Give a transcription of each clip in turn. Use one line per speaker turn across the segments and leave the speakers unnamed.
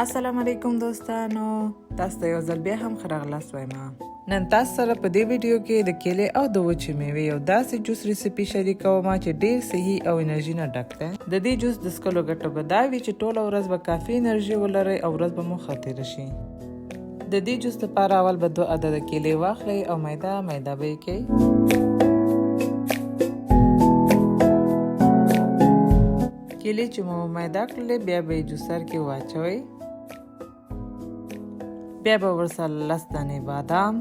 السلام علیکم دوستانو، تاسو ته یو ځل بیا هم ښه راغلاست وایم. نن تاسو سره په دې ویډیو کې د کیلې او د وچې میوې یو داسې جوس ریسیپي شریکوم چې ډیر صحي او انرژي نه ډک دی. د دې جوس د څښلو ګټه به دا وي چې ټوله ورځ به کافي انرژي ولرئ او ورځ به مو ښه تېره شي. د دې جوس لپاره اول به 2 عدده کیلې واخلئ او میده به یې کړئ. کیلې چې مو میده کړلې بیا به یې جوسر کې واچوئ. بیا به ورسره 10 دانې بادام،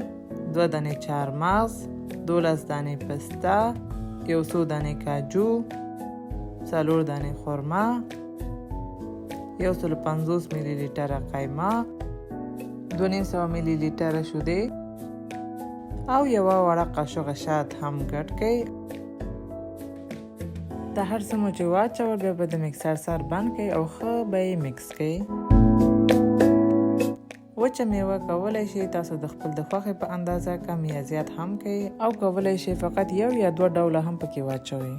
2 دانې چهارمغز، 12 دانې پسته، 100 دانې کاجو، 4 دانې خرما، 150 میلی لیټره قیماق، 200 میلی لیټره شیدې او یوه وړه قاشوغه شات هم ګډ کړئ. دا هر څه مو چې واچول بیا به د مکسر سر بند کړئ او ښه به یې مکس کړئ. وچه میوه کولی شئ تاسو د خپل د خوښې په اندازه کم یا زیات هم کړئ او کولی شئ فقط 1 یا 2 ډوله هم پکې واچوئ.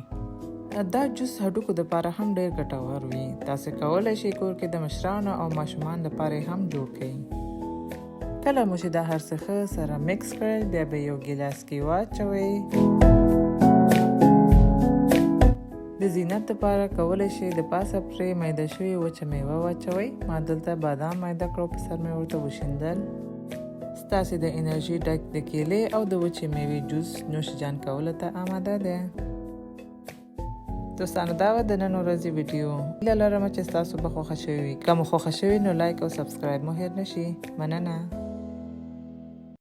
دا جوس هډوکو دپاره هم ډیر ګټور وي. تاسو کولی شئ کور کې د مشرانو او ماشومان لپاره هم جوړ کړئ. کله مو چې دا هر څه ښه سره مکس کړئ بیا به یو ګیلاس کې واچوئ. د زینت لپاره کولی شئ د پاسه پرې میده شوې وچه میوه واچوئ. ما دلته بادام میده کړو، په سر مې ورته وشیندل. ستاسې د انرژي ډک د کیلې او د وچې میوې جوس نوشجان کولو ته آماده دی. دوستانو دا وه د نن ورځې ویډیو. هیله لرم چې ستاسو به خوښه شوې وي. که مو خوښه شوې نو لایک او سبسکرایب مو هېر نشي. مننه.